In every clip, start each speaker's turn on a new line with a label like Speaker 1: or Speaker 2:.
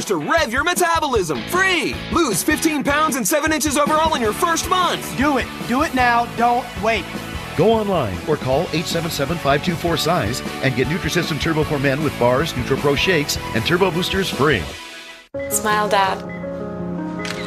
Speaker 1: boosters to rev your metabolism. Free! Lose 15 pounds and 7 inches overall in your first month.
Speaker 2: Do it. Do it now. Don't wait.
Speaker 3: Go online or call 877-524-SIZE and get Nutrisystem Turbo for Men with bars, NutriPro shakes, and Turbo Boosters free.
Speaker 4: Smile, Dad.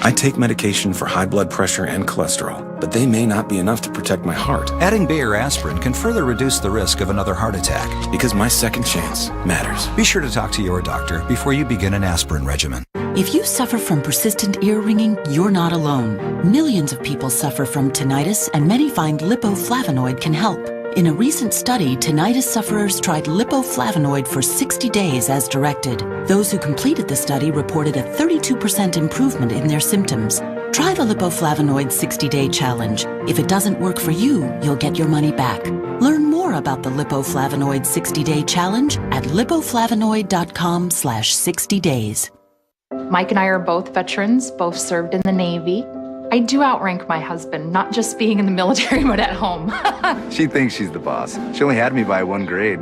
Speaker 5: I take medication for high blood pressure and cholesterol, but they may not be enough to protect my heart.
Speaker 6: Adding Bayer aspirin can further reduce the risk of another heart attack.
Speaker 5: Because my second chance matters.
Speaker 6: Be sure to talk to your doctor before you begin an aspirin regimen.
Speaker 7: If you suffer from persistent ear ringing, you're not alone. Millions of people suffer from tinnitus, and many find lipoflavonoid can help. In a recent study, tinnitus sufferers tried lipoflavonoid for 60 days as directed. Those who completed the study reported a 32% improvement in their symptoms. Try the lipoflavonoid 60-day challenge. If it doesn't work for you, you'll get your money back. Learn more about the lipoflavonoid 60-day challenge at lipoflavonoid.com/60 days.
Speaker 8: Mike and I are both veterans, both served in the Navy. I do outrank my husband, not just being in the military, but at home.
Speaker 9: She thinks she's the boss. She only had me by 1 grade.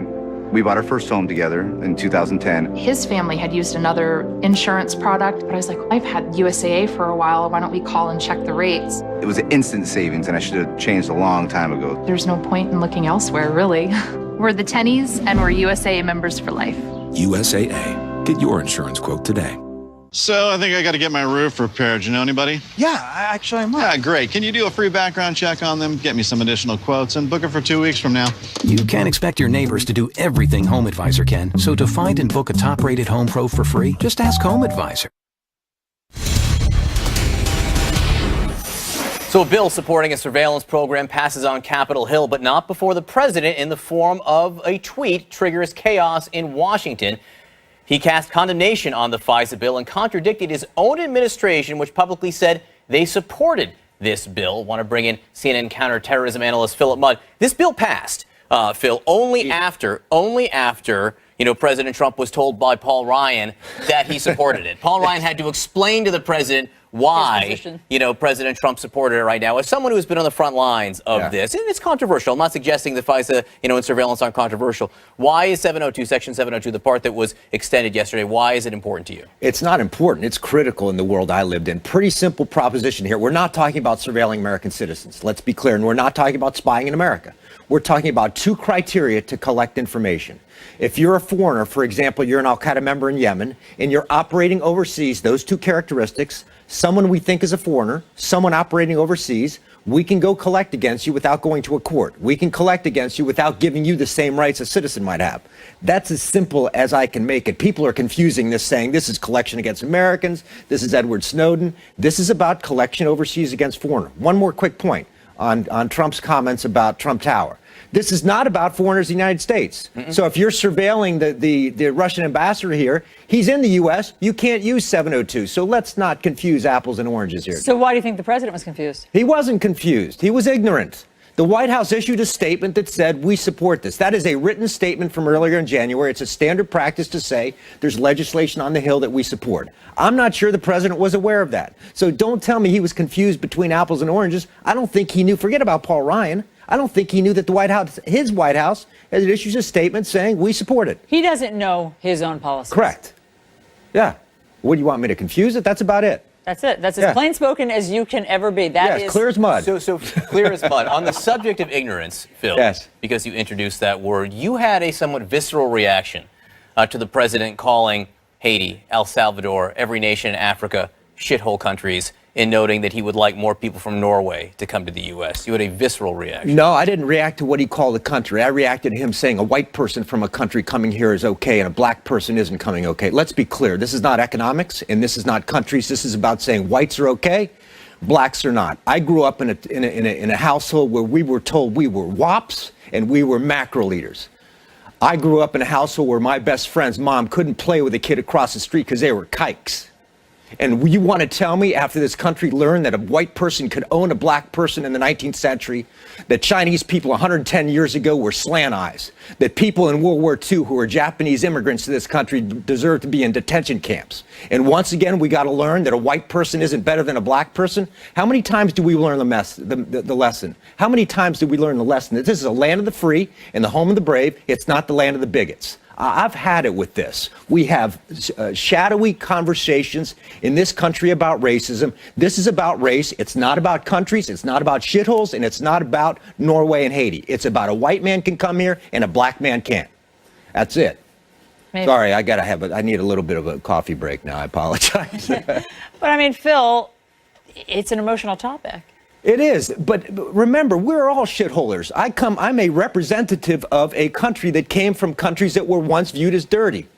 Speaker 9: We bought our first home together in 2010.
Speaker 8: His family had used another insurance product, but I was like, I've had USAA for a while. Why don't we call and check the rates?
Speaker 9: It was an instant savings, and I should have changed a long time ago.
Speaker 8: There's no point in looking elsewhere, really. We're the Tennies, and we're USAA members for life.
Speaker 5: USAA. Get your insurance quote today.
Speaker 10: So I think I got to get my roof repaired. You know anybody?
Speaker 2: Yeah, I might.
Speaker 10: Yeah, great. Can you do a free background check on them? Get me some additional quotes and book it for 2 weeks from now.
Speaker 11: You can't expect your neighbors to do everything Home Advisor can. So to find and book a top-rated home pro for free, just ask Home Advisor.
Speaker 12: So a bill supporting a surveillance program passes on Capitol Hill, but not before the president, in the form of a tweet, triggers chaos in Washington. He cast condemnation on the FISA bill and contradicted his own administration, which publicly said they supported this bill. Want to bring in CNN counterterrorism analyst Philip Mudd. This bill passed, Phil, only after, President Trump was told by Paul Ryan that he supported it. Paul Ryan had to explain to the president why, President Trump supported it right now. As someone who's been on the front lines of this, and it's controversial. I'm not suggesting that FISA, and surveillance aren't controversial. Why is Section 702, the part that was extended yesterday, why is it important to you?
Speaker 13: It's not important. It's critical in the world I lived in. Pretty simple proposition here. We're not talking about surveilling American citizens. Let's be clear. And we're not talking about spying in America. We're talking about 2 criteria to collect information. If you're a foreigner, for example, you're an al-Qaeda member in Yemen, and you're operating overseas, those 2 characteristics, someone we think is a foreigner, someone operating overseas, we can go collect against you without going to a court. We can collect against you without giving you the same rights a citizen might have. That's as simple as I can make it. People are confusing this, saying this is collection against Americans, this is Edward Snowden. This is about collection overseas against foreigners. One more quick point on Trump's comments about Trump Tower. This is not about foreigners in the United States. So if you're surveilling the Russian ambassador here, he's in the U.S., you can't use 702. So let's not confuse apples and oranges here.
Speaker 14: So why do you think the president was confused?
Speaker 13: He wasn't confused. He was ignorant. The White House issued a statement that said, we support this. That is a written statement from earlier in January. It's a standard practice to say there's legislation on the Hill that we support. I'm not sure the president was aware of that. So don't tell me he was confused between apples and oranges. I don't think he knew. Forget about Paul Ryan. I don't think he knew that the White House, his White House, has issued a statement saying we support it.
Speaker 14: He doesn't know his own policy.
Speaker 13: Correct. Yeah. What do you want me to confuse it? That's about it.
Speaker 14: That's it. That's as plain spoken as you can ever be. That is
Speaker 13: clear as mud.
Speaker 12: So clear as mud. On the subject of ignorance, Phil, because you introduced that word, you had a somewhat visceral reaction to the president calling Haiti, El Salvador, every nation in Africa, shithole countries, in noting that he would like more people from Norway to come to the U.S. You had a visceral reaction.
Speaker 13: No, I didn't react to what he called a country. I reacted to him saying a white person from a country coming here is okay and a black person isn't coming okay. Let's be clear. This is not economics and this is not countries. This is about saying whites are okay, blacks are not. I grew up in a household where we were told we were WAPs and we were macro leaders. I grew up in a household where my best friend's mom couldn't play with a kid across the street because they were kikes. And you want to tell me after this country learned that a white person could own a black person in the 19th century, that Chinese people 110 years ago were slant eyes, that people in World War II who were Japanese immigrants to this country deserve to be in detention camps. And once again, we got to learn that a white person isn't better than a black person. How many times do we learn the lesson? How many times do we learn the lesson that this is a land of the free and the home of the brave? It's not the land of the bigots. I've had it with this. We have shadowy conversations in this country about racism. This is about race. It's not about countries. It's not about shitholes. And it's not about Norway and Haiti. It's about a white man can come here and a black man can't. That's it. Maybe. Sorry, I need a little bit of a coffee break now. I apologize.
Speaker 14: But I mean, Phil, it's an emotional topic.
Speaker 13: It is, but remember, we're all shitholers. I'm a representative of a country that came from countries that were once viewed as dirty.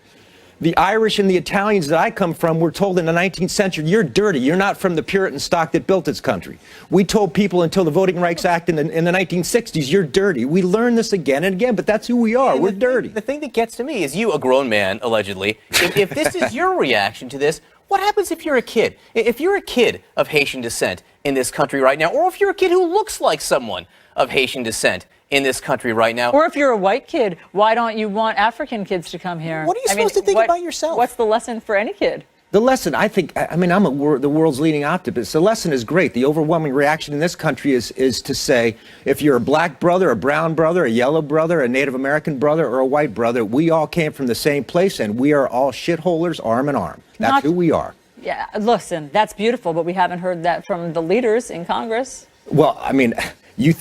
Speaker 13: The Irish and the Italians that I come from were told in the 19th century, you're dirty, you're not from the Puritan stock that built this country. We told people until the Voting Rights Act in the 1960s, you're dirty. We learn this again and again, but that's who we are, we're dirty.
Speaker 12: The thing that gets to me is you, a grown man, allegedly, if this is your reaction to this, what happens if you're a kid? If you're a kid of Haitian descent in this country right now, or if you're a kid who looks like someone of Haitian descent in this country right now.
Speaker 14: Or if you're a white kid, why don't you want African kids to come here?
Speaker 12: What are you supposed to think about yourself?
Speaker 14: What's the lesson for any kid?
Speaker 13: The lesson, I'm the world's leading optimist. The lesson is great. The overwhelming reaction in this country is to say, if you're a black brother, a brown brother, a yellow brother, a Native American brother, or a white brother, we all came from the same place, and we are all shitholers arm in arm. That's who we are.
Speaker 14: Yeah, listen, that's beautiful, but we haven't heard that from the leaders in Congress.
Speaker 13: Well, I mean, you've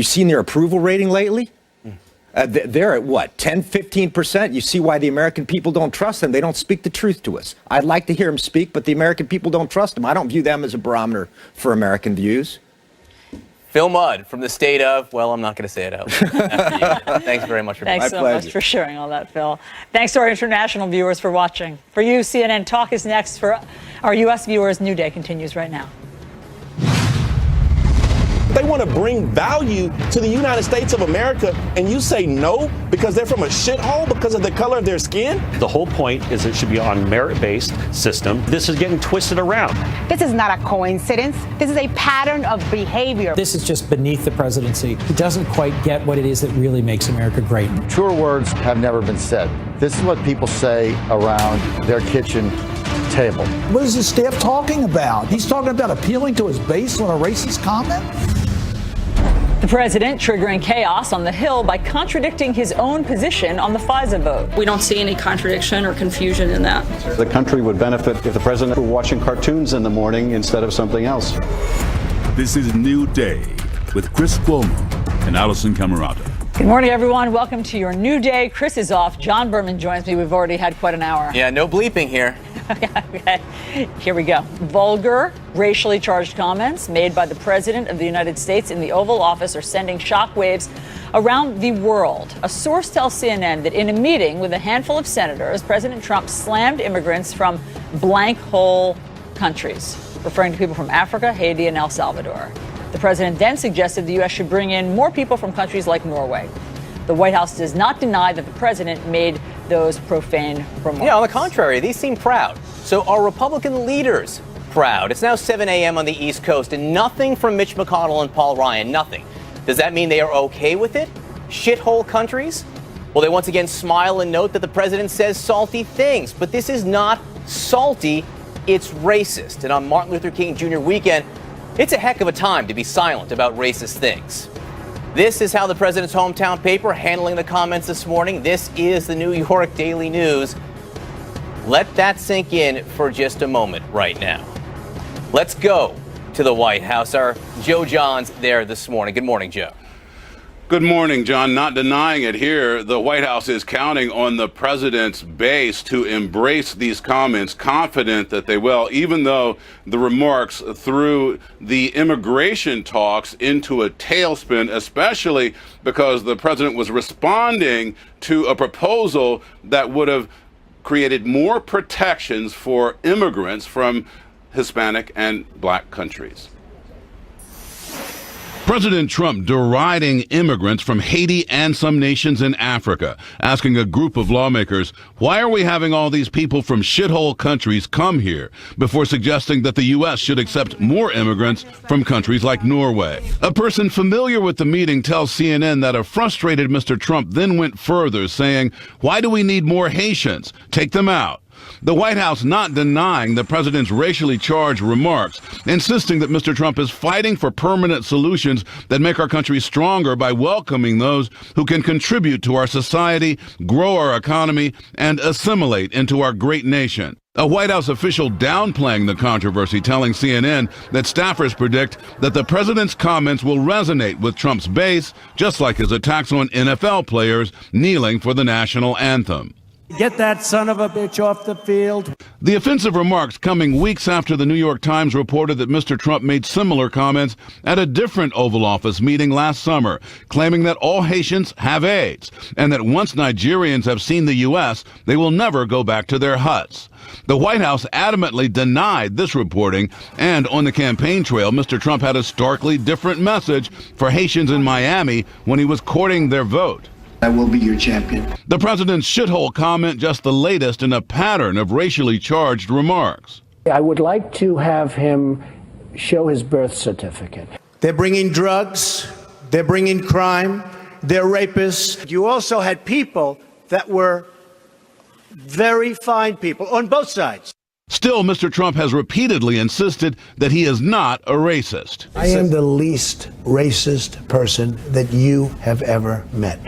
Speaker 13: seen their approval rating lately? They're at what, 10, 15%? You see why the American people don't trust them. They don't speak the truth to us. I'd like to hear them speak, but the American people don't trust them. I don't view them as a barometer for American views.
Speaker 12: Phil Mudd from the state of, well, I'm not going to say it out. Thanks very much for
Speaker 14: Thanks so much for sharing all that, Phil. Thanks to our international viewers for watching. For you, CNN Talk is next. For our U.S. viewers, New Day continues right now.
Speaker 15: They want to bring value to the United States of America, and you say no because they're from a shithole because of the color of their skin?
Speaker 16: The whole point is it should be on merit-based system. This is getting twisted around.
Speaker 17: This is not a coincidence. This is a pattern of behavior.
Speaker 18: This is just beneath the presidency. He doesn't quite get what it is that really makes America great.
Speaker 19: Truer words have never been said. This is what people say around their kitchen table.
Speaker 20: What is his staff talking about? He's talking about appealing to his base on a racist comment?
Speaker 14: The president triggering chaos on the Hill by contradicting his own position on the FISA vote.
Speaker 21: We don't see any contradiction or confusion in that.
Speaker 22: The country would benefit if the president were watching cartoons in the morning instead of something else.
Speaker 23: This is New Day with Chris Cuomo and Allison Camerata.
Speaker 14: Good morning, everyone. Welcome to your New Day. Chris is off. John Berman joins me. We've already had quite an hour.
Speaker 12: Yeah, no bleeping here.
Speaker 14: Okay, here we go. Vulgar, racially charged comments made by the President of the United States in the Oval Office are sending shockwaves around the world. A source tells CNN that in a meeting with a handful of senators, President Trump slammed immigrants from blank hole countries, referring to people from Africa, Haiti, and El Salvador. The president then suggested the U.S. should bring in more people from countries like Norway. The White House does not deny that the president made those profane remarks.
Speaker 12: Yeah, on the contrary, these seem proud. So are Republican leaders proud? It's now 7 a.m. on the East Coast, and nothing from Mitch McConnell and Paul Ryan, nothing. Does that mean they are okay with it? Shithole countries? Well, they once again smile and note that the president says salty things, but this is not salty, it's racist. And on Martin Luther King Jr. weekend, it's a heck of a time to be silent about racist things. This is how the president's hometown paper handling the comments this morning. This is the New York Daily News. Let that sink in for just a moment right now. Let's go to the White House. Our Joe John's there this morning. Good morning, Joe.
Speaker 24: Good morning, John. Not denying it here, the White House is counting on the president's base to embrace these comments, confident that they will, even though the remarks threw the immigration talks into a tailspin, especially because the president was responding to a proposal that would have created more protections for immigrants from Hispanic and black countries.
Speaker 23: President Trump deriding immigrants from Haiti and some nations in Africa, asking a group of lawmakers, why are we having all these people from shithole countries come here, before suggesting that the U.S. should accept more immigrants from countries like Norway. A person familiar with the meeting tells CNN that a frustrated Mr. Trump then went further, saying, why do we need more Haitians? Take them out. The White House not denying the president's racially charged remarks, insisting that Mr. Trump is fighting for permanent solutions that make our country stronger by welcoming those who can contribute to our society, grow our economy, and assimilate into our great nation. A White House official downplaying the controversy, telling CNN that staffers predict that the president's comments will resonate with Trump's base, just like his attacks on NFL players kneeling for the national anthem.
Speaker 20: Get that son of a bitch off the field.
Speaker 23: The offensive remarks coming weeks after the New York Times reported that Mr. Trump made similar comments at a different Oval Office meeting last summer, claiming that all Haitians have AIDS, and that once Nigerians have seen the U.S., they will never go back to their huts. The White House adamantly denied this reporting, and on the campaign trail, Mr. Trump had a starkly different message for Haitians in Miami when he was courting their vote.
Speaker 1: I will be your champion.
Speaker 23: The president's shithole comment just the latest in a pattern of racially charged remarks.
Speaker 20: I would like to have him show his birth certificate.
Speaker 1: They're bringing drugs. They're bringing crime. They're rapists. You also had people that were very fine people on both sides.
Speaker 23: Still, Mr. Trump has repeatedly insisted that he is not a racist.
Speaker 20: I am the least racist person that you have ever met.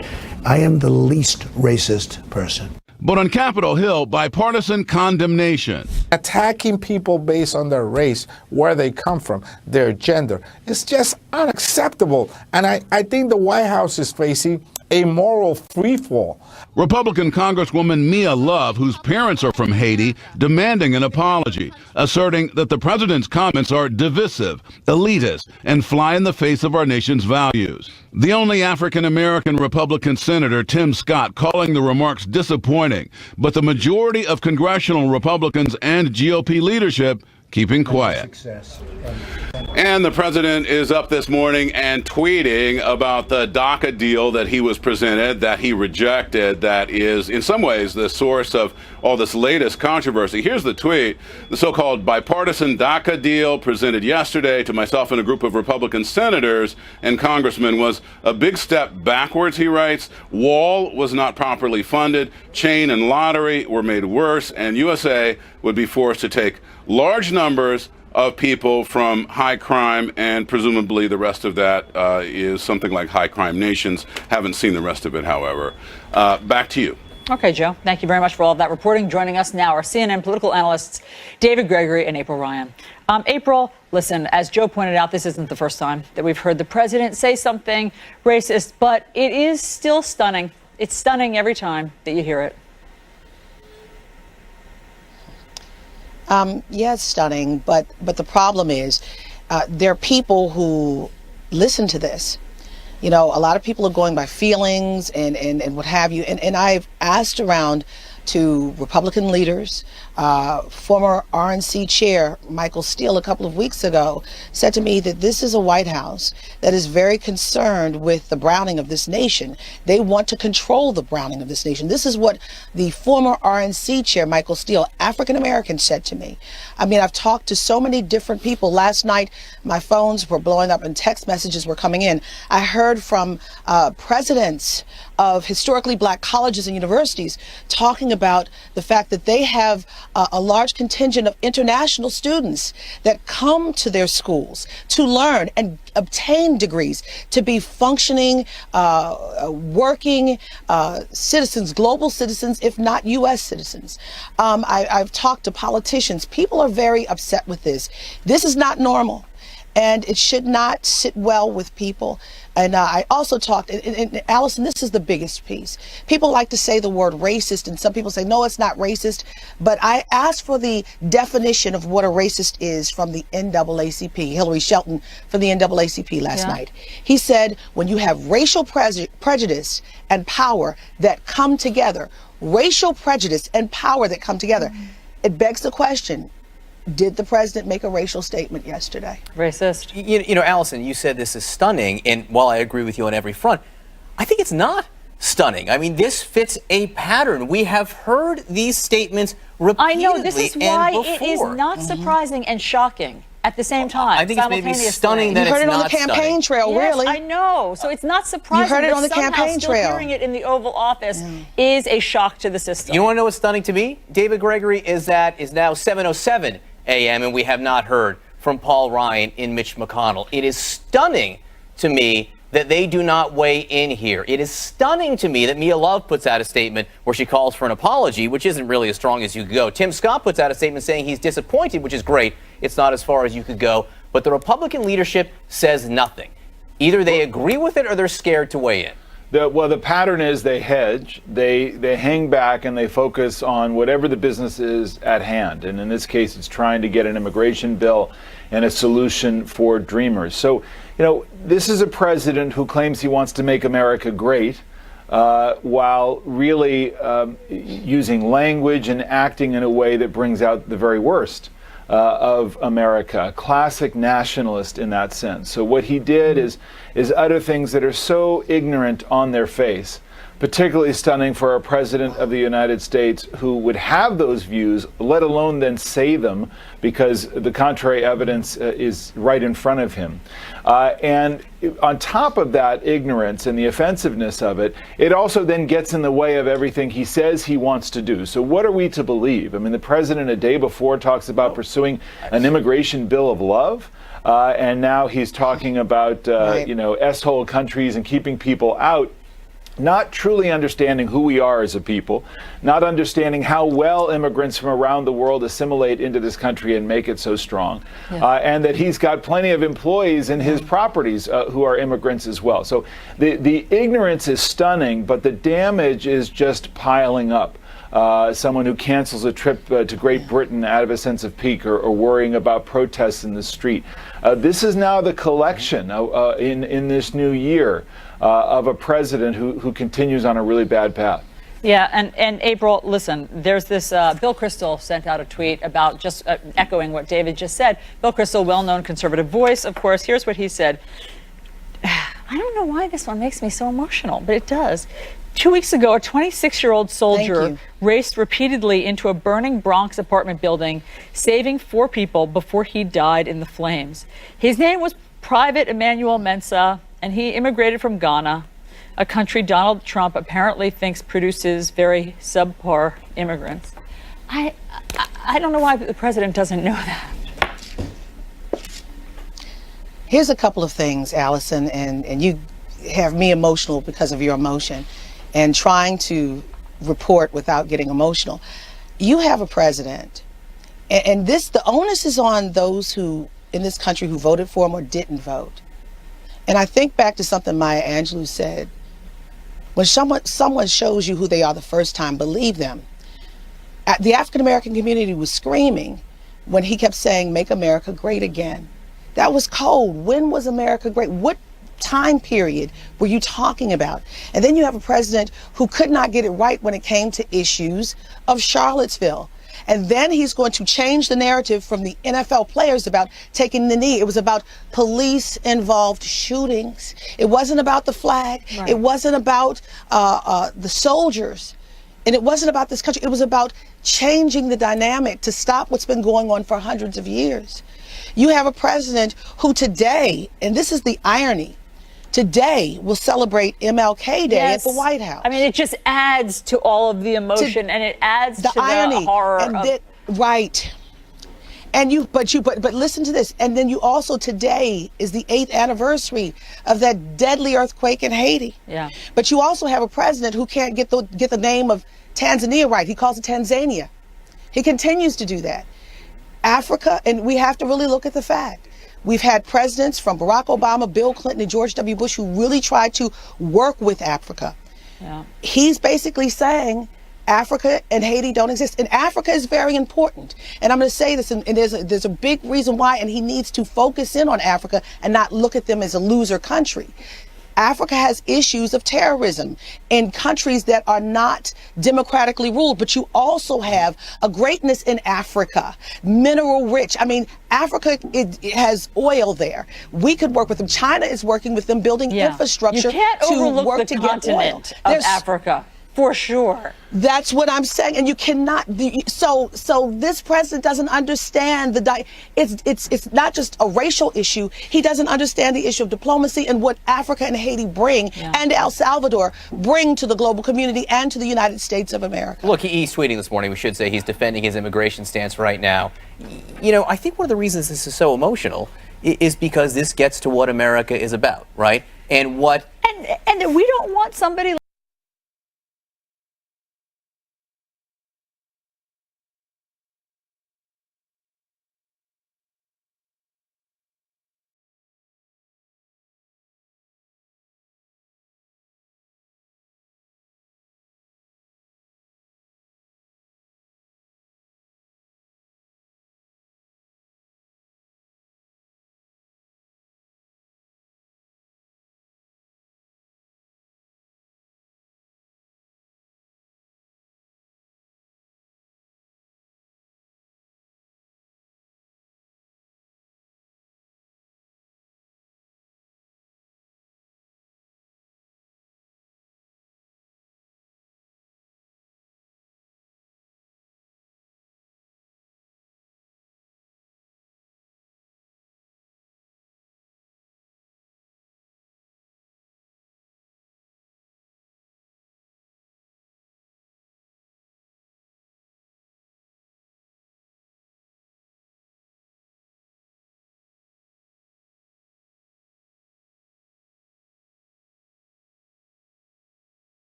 Speaker 20: I am the least racist person.
Speaker 23: But on Capitol Hill, bipartisan condemnation.
Speaker 3: Attacking people based on their race, where they come from, their gender, is just unacceptable. And I think the White House is facing a moral freefall.
Speaker 23: Republican Congresswoman Mia Love, whose parents are from Haiti, demanding an apology, asserting that the president's comments are divisive, elitist, and fly in the face of our nation's values. The only African-American Republican Senator, Tim Scott, calling the remarks disappointing, but the majority of congressional Republicans and GOP leadership keeping quiet.
Speaker 24: And the president is up this morning and tweeting about the DACA deal that he was presented, that he rejected, that is in some ways the source of all this latest controversy. Here's the tweet. The so-called bipartisan DACA deal presented yesterday to myself and a group of Republican senators and congressmen was a big step backwards, he writes. Wall was not properly funded, chain and lottery were made worse, and USA would be forced to take large numbers of people from high crime, and presumably the rest of that is something like high crime nations. Haven't seen the rest of it, however. Back to you.
Speaker 14: Okay, Joe. Thank you very much for all of that reporting. Joining us now are CNN political analysts David Gregory and April Ryan. April, listen, as Joe pointed out, this isn't the first time that we've heard the president say something racist, but it is still stunning. It's stunning every time that you hear it.
Speaker 4: Yeah, it's stunning, but the problem is there are people who listen to this. You know, a lot of people are going by feelings and what have you. And I've asked around to Republican leaders. Former RNC chair Michael Steele a couple of weeks ago said to me that this is a White House that is very concerned with the browning of this nation. They want to control the browning of this nation. This is what the former RNC chair Michael Steele, African American, said to me. I mean, I've talked to so many different people. Last night, my phones were blowing up and text messages were coming in. I heard from presidents of historically black colleges and universities talking about the fact that they have a large contingent of international students that come to their schools to learn and obtain degrees, to be functioning, working citizens, global citizens, if not U.S. citizens. I've talked to politicians. People are very upset with this. This is not normal, and it should not sit well with people. And I also talked, and Allison, this is the biggest piece. People like to say the word racist, and some people say, no, it's not racist. But I asked for the definition of what a racist is from the NAACP, Hillary Shelton from the NAACP last night. He said, when you have racial prejudice and power that come together, racial prejudice and power that come together, it begs the question, did the president make a racial statement yesterday?
Speaker 14: Racist.
Speaker 12: You know, Allison, you said this is stunning, and while I agree with you on every front, I think it's not stunning. I mean, this fits a pattern. We have heard these statements repeatedly.
Speaker 14: I know, this is why
Speaker 12: it
Speaker 14: is not surprising and shocking at the same time.
Speaker 12: I think it's maybe stunning that
Speaker 4: You heard
Speaker 12: it's
Speaker 4: it on the
Speaker 12: not
Speaker 4: campaign
Speaker 12: stunning.
Speaker 4: trail,
Speaker 14: Yes,
Speaker 4: really.
Speaker 14: I know. So it's not surprising.
Speaker 4: You heard it
Speaker 14: that
Speaker 4: on the
Speaker 14: somehow
Speaker 4: campaign
Speaker 14: still
Speaker 4: trail.
Speaker 14: hearing it in the Oval Office is a shock to the system.
Speaker 12: You want to know what's stunning to me? David Gregory, is that is now 7:07 a.m. and we have not heard from Paul Ryan and Mitch McConnell. It is stunning to me that they do not weigh in here. It is stunning to me that Mia Love puts out a statement where she calls for an apology, which isn't really as strong as you could go. Tim Scott puts out a statement saying he's disappointed, which is great. It's not as far as you could go. But the Republican leadership says nothing. Either they agree with it or they're scared to weigh in.
Speaker 6: The pattern is they hedge, they hang back, and they focus on whatever the business is at hand. And in this case, it's trying to get an immigration bill and a solution for dreamers. So, this is a president who claims he wants to make America great, while really using language and acting in a way that brings out the very worst of America, a classic nationalist in that sense. So what he did is utter things that are so ignorant on their face, particularly stunning for a president of the United States who would have those views, let alone then say them, because the contrary evidence is right in front of him. And on top of that ignorance and the offensiveness of it, it also then gets in the way of everything he says he wants to do. So what are we to believe? I mean, the president a day before talks about pursuing an immigration bill of love. And now he's talking about, S-hole countries and keeping people out. Not truly understanding who we are as a people, not understanding how well immigrants from around the world assimilate into this country and make it so strong, and that he's got plenty of employees in his properties who are immigrants as well. So the ignorance is stunning, but the damage is just piling up. Someone who cancels a trip to Great Britain out of a sense of pique or worrying about protests in the street. This is now the collection in this new year of a president who continues on a really bad path.
Speaker 14: Yeah, and April, listen, there's this, Bill Kristol sent out a tweet about just echoing what David just said. Bill Kristol, well-known conservative voice, of course. Here's what he said. I don't know why this one makes me so emotional, but it does. 2 weeks ago, a 26-year-old soldier raced repeatedly into a burning Bronx apartment building, saving 4 people before he died in the flames. His name was Private Emmanuel Mensah, and he immigrated from Ghana, a country Donald Trump apparently thinks produces very subpar immigrants. I don't know why the president doesn't know that.
Speaker 4: Here's a couple of things, Allison, and you have me emotional because of your emotion and trying to report without getting emotional. You have a president, and the onus is on those who in this country who voted for him or didn't vote. And I think back to something Maya Angelou said, when someone shows you who they are the first time, believe them. The African American community was screaming when he kept saying, make America great again. That was cold. When was America great? What time period were you talking about? And then you have a president who could not get it right when it came to issues of Charlottesville. And then he's going to change the narrative from the NFL players about taking the knee. It was about police-involved shootings. It wasn't about the flag. Right. It wasn't about the soldiers. And it wasn't about this country. It was about changing the dynamic to stop what's been going on for hundreds of years. You have a president who today, and this is the irony, today will celebrate MLK Day at the White House.
Speaker 14: I mean, it just adds to all of the emotion, and it adds to
Speaker 4: irony,
Speaker 14: the horror
Speaker 4: and
Speaker 14: of...
Speaker 4: right. And but listen to this. And then you also, today is the 8th anniversary of that deadly earthquake in Haiti.
Speaker 14: Yeah.
Speaker 4: But you also have a president who can't get the name of Tanzania right. He calls it Tanzania. He continues to do that. Africa, and we have to really look at the fact. We've had presidents from Barack Obama, Bill Clinton, and George W. Bush who really tried to work with Africa.
Speaker 14: Yeah.
Speaker 4: He's basically saying Africa and Haiti don't exist. And Africa is very important. And I'm going to say this, and there's a big reason why, and he needs to focus in on Africa and not look at them as a loser country. Africa has issues of terrorism in countries that are not democratically ruled, but you also have a greatness in Africa, mineral rich. I mean, Africa, it has oil there. We could work with them. China is working with them, building infrastructure
Speaker 14: you can't
Speaker 4: to
Speaker 14: overlook
Speaker 4: work
Speaker 14: the
Speaker 4: to get oil.
Speaker 14: continent of Africa. For sure.
Speaker 4: That's what I'm saying, and you cannot. So this president doesn't understand it's not just a racial issue. He doesn't understand the issue of diplomacy and what Africa and Haiti bring, and El Salvador bring to the global community and to the United States of America.
Speaker 12: Look, he's tweeting this morning. We should say he's defending his immigration stance right now. You know, I think one of the reasons this is so emotional is because this gets to what America is about, right? And what
Speaker 14: and we don't want somebody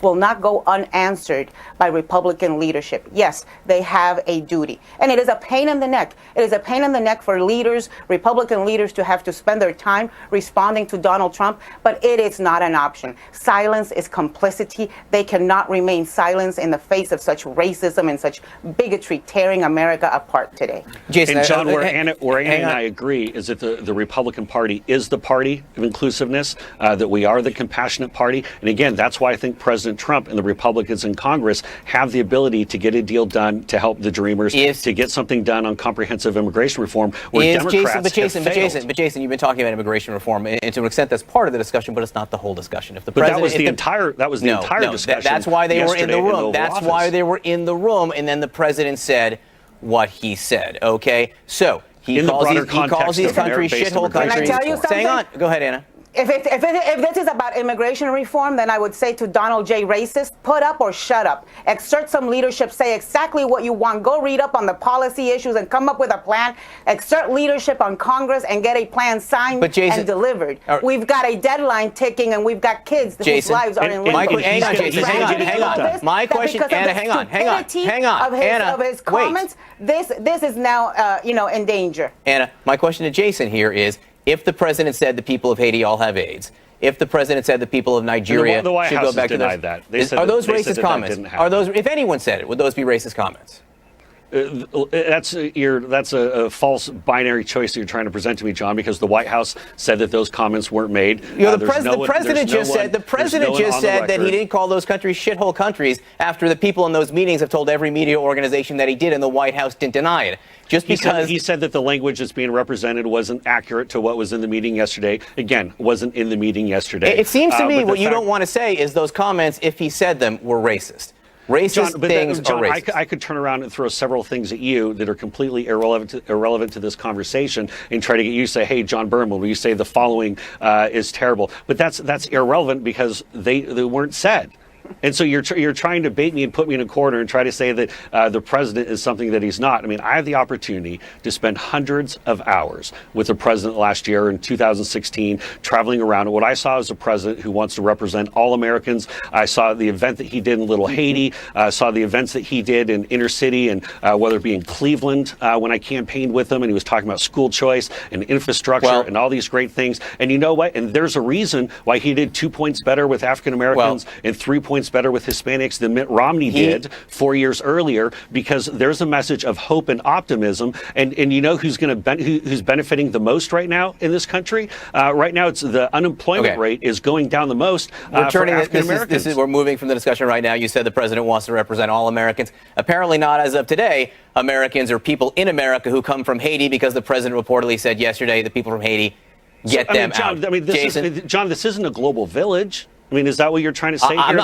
Speaker 17: will not go unanswered by Republican leadership. Yes, they have a duty. And it is a pain in the neck. It is a pain in the neck for leaders, Republican leaders, to have to spend their time responding to Donald Trump, but it is not an option. Silence is complicity. They cannot remain silent in the face of such racism and such bigotry tearing America apart today.
Speaker 12: Jason,
Speaker 16: and John, where Anna and I agree is that the Republican Party is the party of inclusiveness, that we are the compassionate party. And again, that's why I think President Trump and the Republicans in Congress have the ability to get a deal done to help the Dreamers, to get something done on comprehensive immigration reform, where Democrats have failed.
Speaker 12: But Jason, you've been talking about immigration reform, and to an extent that's part of the discussion, but it's not the whole discussion. If the president,
Speaker 16: that was the entire discussion.
Speaker 12: That's why they were in the room. That's
Speaker 16: office.
Speaker 12: why they were in the room, and then the president said what he said. Okay, so he calls these countries shithole countries.
Speaker 17: Can I tell you something?
Speaker 12: Hang on, go ahead, Anna.
Speaker 17: If this is about immigration reform, then I would say to Donald J. Racist, put up or shut up. Exert some leadership. Say exactly what you want. Go read up on the policy issues and come up with a plan. Exert leadership on Congress and get a plan signed and delivered. We've got a deadline ticking, and we've got kids whose lives are in limbo.
Speaker 12: Hang on, Jason. Hang on. My question, Anna, hang on.
Speaker 17: Of his comments, this is now, in danger.
Speaker 12: Anna, my question to Jason here is, if the president said the people of Haiti all have AIDS, if the president said the people of Nigeria
Speaker 16: the White
Speaker 12: should
Speaker 16: House
Speaker 12: go back to
Speaker 16: denied that.
Speaker 12: Are those racist comments? Are those, if anyone said it, would those be racist comments?
Speaker 16: That's a false binary choice that you're trying to present to me, John, because the White House said that those comments weren't made.
Speaker 12: The president just said that he didn't call those countries shithole countries after the people in those meetings have told every media organization that he did, and the White House didn't deny it. Just because
Speaker 16: he said that the language that's being represented wasn't accurate to what was in the meeting yesterday. Again, wasn't in the meeting yesterday.
Speaker 12: It seems to me what you don't want to say is those comments, if he said them, were racist. Racist things are racist.
Speaker 16: I could turn around and throw several things at you that are completely irrelevant to this conversation and try to get you to say, hey, John Berman, will you say the following is terrible? But that's irrelevant because they weren't said. And so you're trying to bait me and put me in a corner and try to say that the president is something that he's not. I mean, I had the opportunity to spend hundreds of hours with the president last year in 2016, traveling around. And what I saw was a president who wants to represent all Americans. I saw the event that he did in Little Haiti. I saw the events that he did in inner city, and whether it be in Cleveland when I campaigned with him, and he was talking about school choice and infrastructure and all these great things. And you know what? And there's a reason why he did 2 points better with African Americans and 3 points better with Hispanics than Mitt Romney did 4 years earlier, because there's a message of hope and optimism. And you know who's who's benefiting the most right now in this country? Right now, it's the unemployment rate is going down the most.
Speaker 12: We're moving from the discussion right now. You said the president wants to represent all Americans. Apparently not as of today. Americans or people in America who come from Haiti, because the president reportedly said yesterday the people from Haiti get them out.
Speaker 16: I mean, John, this isn't a global village. I mean, is that what you're trying to say here?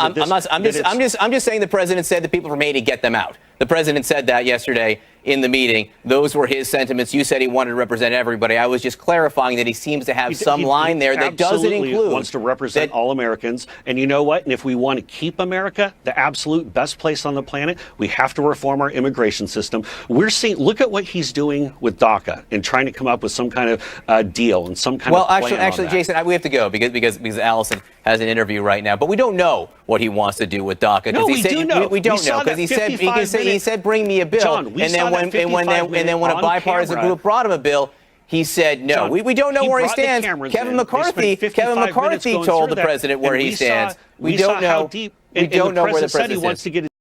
Speaker 12: I'm just saying the president said the people from Haiti get them out. The president said that yesterday in the meeting. Those were his sentiments. You said he wanted to represent everybody. I was just clarifying that he seems to have some line there that doesn't include.
Speaker 16: Wants to represent all Americans. And you know what? And if we want to keep America the absolute best place on the planet, we have to reform our immigration system. We're seeing, look at what he's doing with DACA and trying to come up with some kind of deal and some kind of plan.
Speaker 12: Well, actually, Jason, we have to go because Allison has an interview right now. But we don't know what he wants to do with DACA.
Speaker 16: No, we do know.
Speaker 12: We don't know, because he said bring me a bill.
Speaker 16: John,
Speaker 12: and then when a bipartisan group brought him a bill, he said no.
Speaker 16: John,
Speaker 12: we don't know where he stands. Kevin McCarthy told the president where he stands. We don't know. We don't know where the president stands.